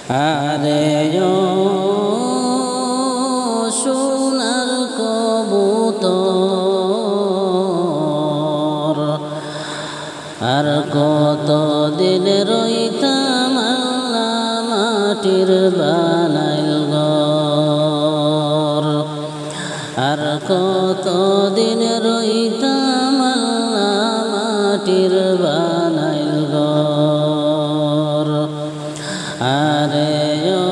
আরে ও সোনার কবুতর, আর কত দিন রইতাম আল্লাহ মাটির বানাইল ঘর, আর কত দিন রইতাম আল্লাহ মাটির বানাইল ঘর। আরে ও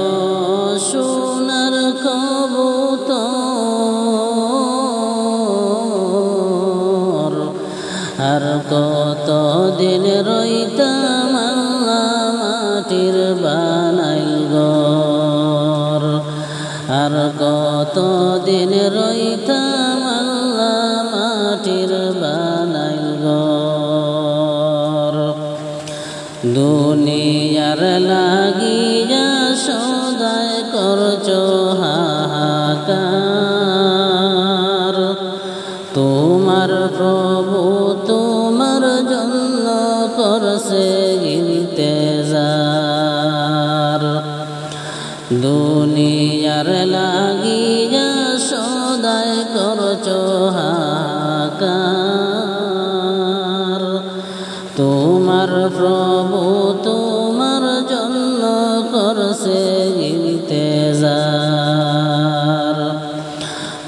সোনার কবুতর, আর কত দিন রইতাম আল্লাহ মাটির বানাইল ঘর, আর কত দিন রইতাম আল্লাহ মাটির বানাইল ঘর। দুনিয়ার লাগিয়া সদাই করছো হাহাকার, তোমার প্রভু তোমার জন্য করছে ইন্তেজার। দুনিয়ার লাগিয়া সদাই করছো হাহাকার, তোমার প্রভু তোমার জন্য করছে ইন্তেজার।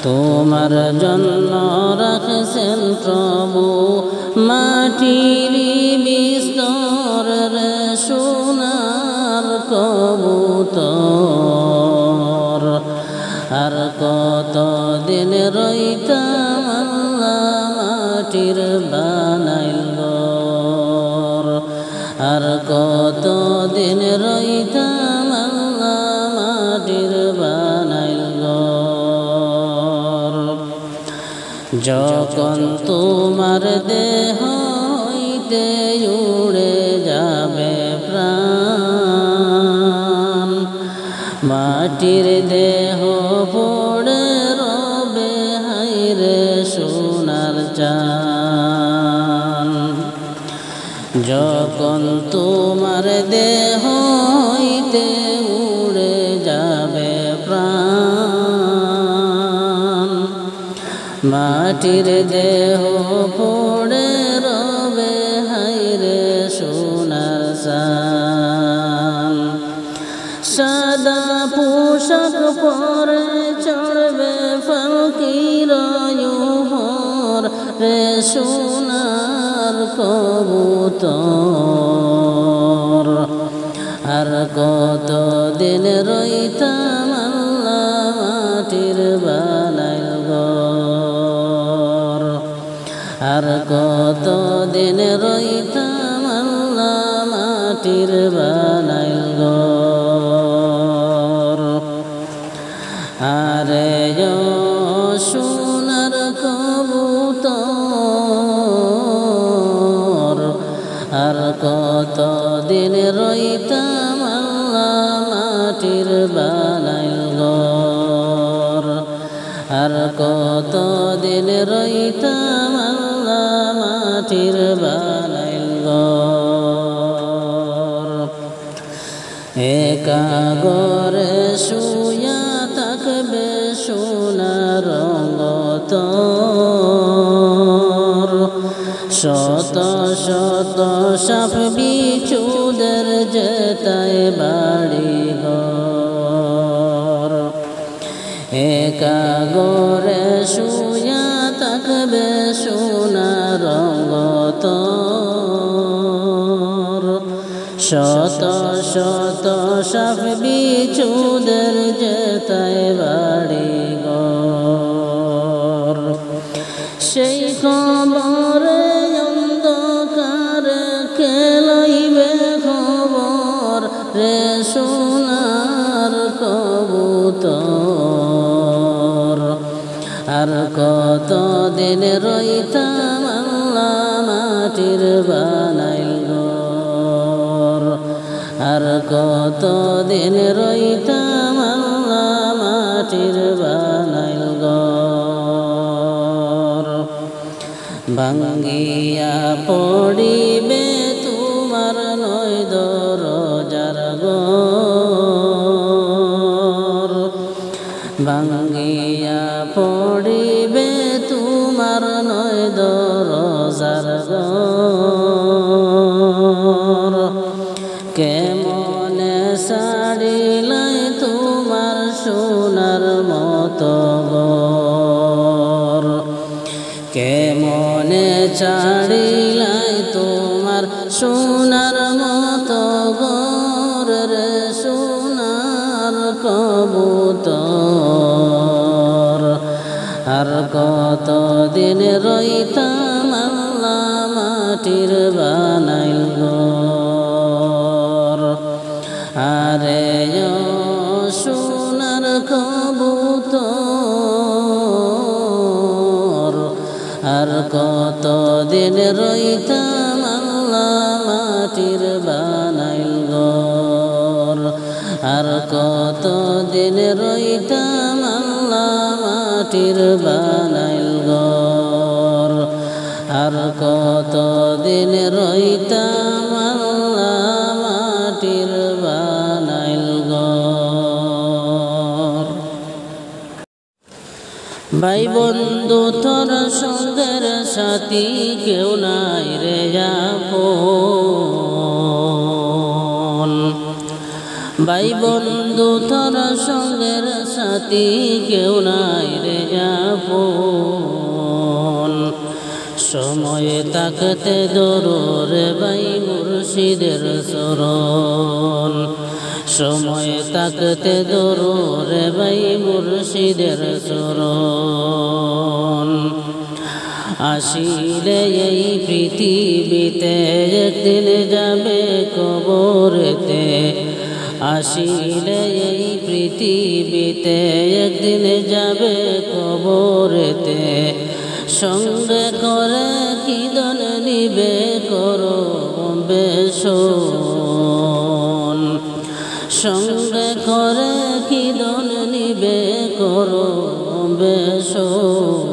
তোমার জন্য রাখছেন প্রভু মাটির বিস্তর রে সোনার কবুতর, আর কত দিন রইতাম আল্লাহ মাটির বানাইল ঘর, আর কত দিন রইতাম আল্লাহ মাটির বানাইল ঘর। যখন তোমার দেহ হইতে উড়ে যাবে প্রাণ, মাটির দেহ পড়ে রবে হাইরে সোনার চান। যখন তোমার দেহ হইতে উড়ে যাবে প্রাণ, মাটির দেহ পড়ে রবে হাইরে সোনার চান। সাদা পোশাক পরে চড়বে ফকির উপর রে সোনার কবুতর, আর কত দিন রইতাম আল্লাহ মাটির বানাইল ঘর, আর কত দিন রইতাম আল্লাহ মাটির বানাইল ঘর। আরে ও সোনার কবুতর, আর কত দিন রইতাম আল্লাহ মাটির বানাইল ঘর, আর কত দিন রইতাম আল্লাহ মাটির বানাইল ঘর। একা ঘরে শুয়া থাকবে সোনার রঙ্গতর, শত শত সাপ বিছুদের যেতায় বাড়ি ঘর। একা ঘরে শুয়া থাকবে সোনার রঙ্গতর, শত শত সাপ বিছুদের যেতায় বাড়ি ঘর। সেই খবরে অন্ধকারে খেলাইবে খবর রে সোনার কবুতর, আর কত দিন রইতাম আল্লাহ মাটির বানাইল ঘর, আর কত দিন রইতাম আল্লাহ মাটির বানাইল ঘর। ভাঙ্গিয়া পড়িবে তোমার নয় দরজার ঘর, ভাঙ্গিয়া পড়িবে তোমার নয় দরজার ঘর কেমনে ছাড়িলাই তোমার সোনার মতো ঘর কেমনে ছাড়িলাই তোমার সোনার মতো ঘর রে সোনার কবুতর আর কতদিন রইতাম আল্লাহ মাটির বানাইল ঘর আরে সোনার কবুতর আর কতদিন রইতাম আল্লাহ মাটির বানাইল ঘর আর কতদিন রইতাম আল্লাহ মাটির বানাইল ঘর আর কতদিন রইতাম আল্লাহ মাটির বানাইল ঘর ভাই বন্ধু তোর সঙ্গের সাথী কেউ নাই রে আপন ভাই বন্ধু তোর সঙ্গের সাথী কেউ নাই রে আপন সময়ে তাকতে দররে ভাই মুর্শিদের শরণ সময়ে তাকতে দররে ভাই মুর্শিদের শরণ আসিলে এই পৃথিবীতে একদিন যাবে কবরেতে আসিলে এই পৃথিবীতে একদিন যাবে কবরেতে সঙ্গে করে কিদন নিবে করো বেশন সঙ্গে করে কিদন নিবে করো বেশন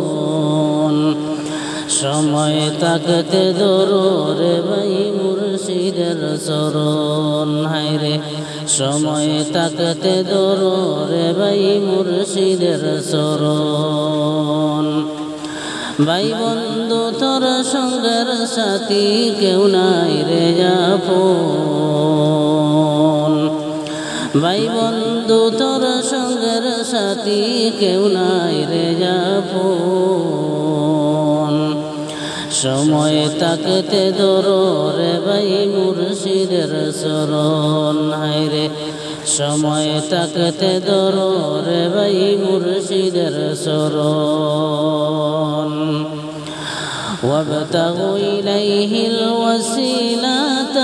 সময় তাকতে দররে ভাই মুর্শিদের শরণ হায়রে সময় তাকতে দররে ভাই মুর্শিদের শরণ ভাই বন্ধু তোর সঙ্গের সাথী কেউ নাই রে আপন ভাই বন্ধু তোর সঙ্গের সাথী কেউ নাই রে আপন সময় তাকতে দররে ভাই মুর্শিদের শরণ হায়রে সময় তাকতে দররে ভাই মুর্শিদের শরণ وابتغوا إليه الوسيلة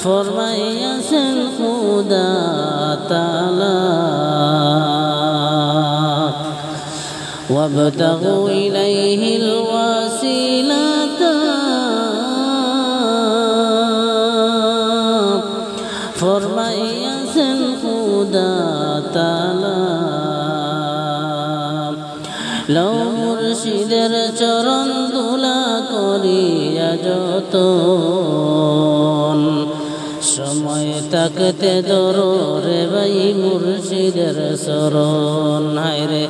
ফরমাইয়াছেন খুদা তাআলা وابتغوا إليه الوسيلة ফরমাইয়াছেন খুদা তাআলা লও মুর্শিদের চরণ ধুলা করিয়া যতন সময় তাকতে দররে ভাই মুর্শিদের শরণ হায়রে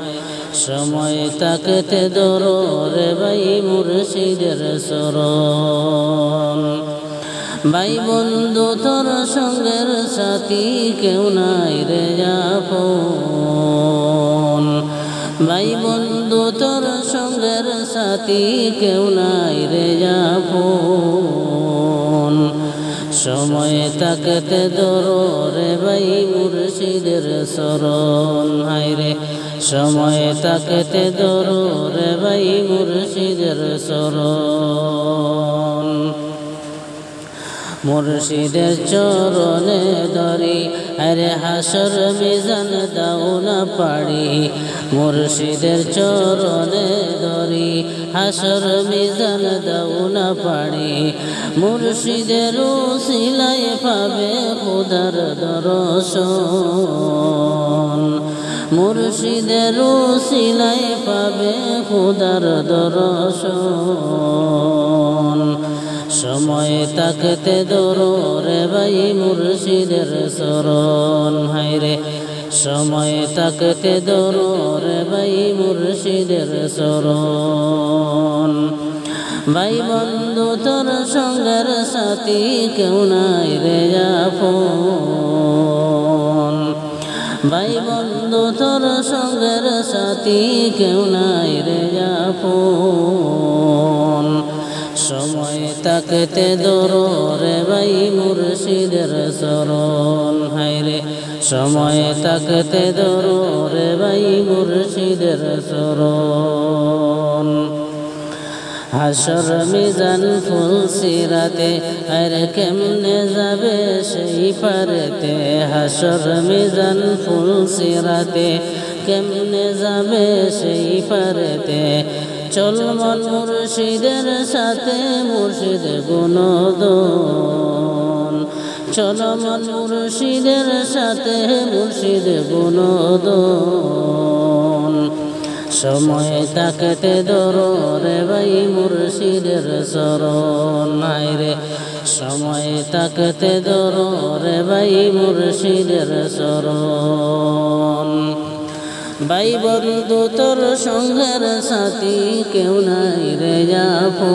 সময় তাকতে দররে ভাই মুর্শিদের শরণ ভাই বন্ধু তোর সঙ্গের সাথী কেউ নাই রে আপন ভাই বন্ধু তোর সঙ্গের সাথী কেউ নাই রে আপন সময় তাকতে দররে ভাই মুর্শিদের শরণ হায়রে সময় তাকতে দররে ভাই মুর্শিদের শরণ মুর্শিদের চরণে ধরি আরে হাসর মিজান দাও না পাড়ি মুর্শিদের চরণে ধরি হাসর মিজান দাও না পাড়ি মুর্শিদের উসিলায় পাবে খোদার দর্শন মুর্শিদের উসিলায় পাবে খোদার দর্শন সময় থাকতে ধরো রে ভাই মুর্শিদের শরণ হায়রে সময় থাকতে ধরো রে ভাই মুর্শিদের শরণ ভাই বন্ধু তোর সঙ্গের সাথী কেউ নাই রে আপন ভাই বন্ধু তোর সঙ্গের সাথী কেউ নাই রে আপন সময় থাকতে ধরো রে ভাই মুর্শিদের শরণ হায়রে সময় থাকতে ধরো রে ভাই মুর্শিদের শরণ হাসর মিজান ফুলসিরাতে আর কেমনে যাবে সেই পারেতে হাসর মিজান ফুলসিরাতে কেমনে যাবে সেই পারেতে চল মন মুর্শিদের সাথে মুর্শিদ গুণদন চল মন মুর্শিদের সাথে মুর্শিদ গুণদন সময় থাকতে ধরো রে ভাই মুর্শিদের শরণ হায়রে সময় থাকতে ধরো রে ভাই মুর্শিদের শরণ ভাই বন্ধু তোর সঙ্গের সাথী কেউ নাই রে আপন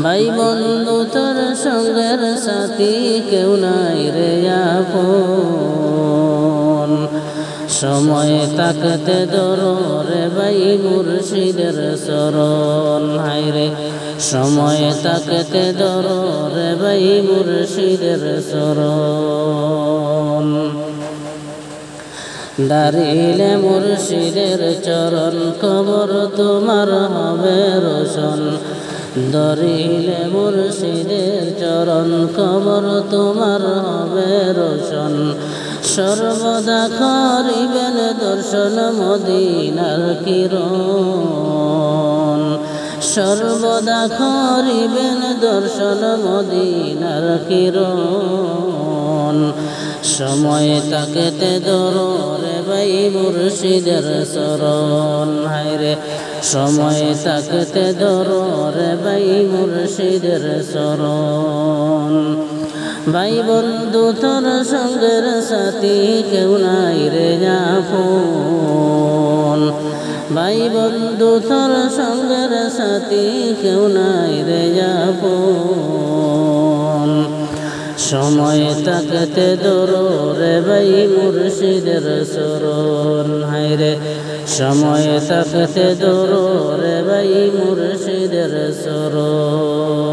ভাই বন্ধু তোর সঙ্গের সাথী কেউ নাই রে আপন সময় থাকতে ধরো রে ভাই মুর্শিদের শরণ হায়রে সময় থাকতে ধরো রে ভাই মুর্শিদের শরণ দাঁড়িলে মুর্শিদের চরণ কবর তোমার হবে রোশন ধরিলে মুর্শিদের চরণ কবর তোমার হবে রোশন সর্বদা করিবেন দর্শন মদিনার কিরণ সর্বদা করিবেন দর্শন মদিনার কিরণ সময় থাকতে ধরো রে ভাই মুর্শিদের শরণ হায়রে সময় থাকতে ধরো রে ভাই মুর্শিদের শরণ ভাই বন্ধু তোর সঙ্গের সাথী কেউ নাই রে আপন ভাই বন্ধু তোর সঙ্গের সাথী কেউ নাই রে আপন সময় থাকতে ধরো রে ভাই মুর্শিদের শরণ হায়রে সময় থাকতে ধরো রে ভাই মুর্শিদের শরণ।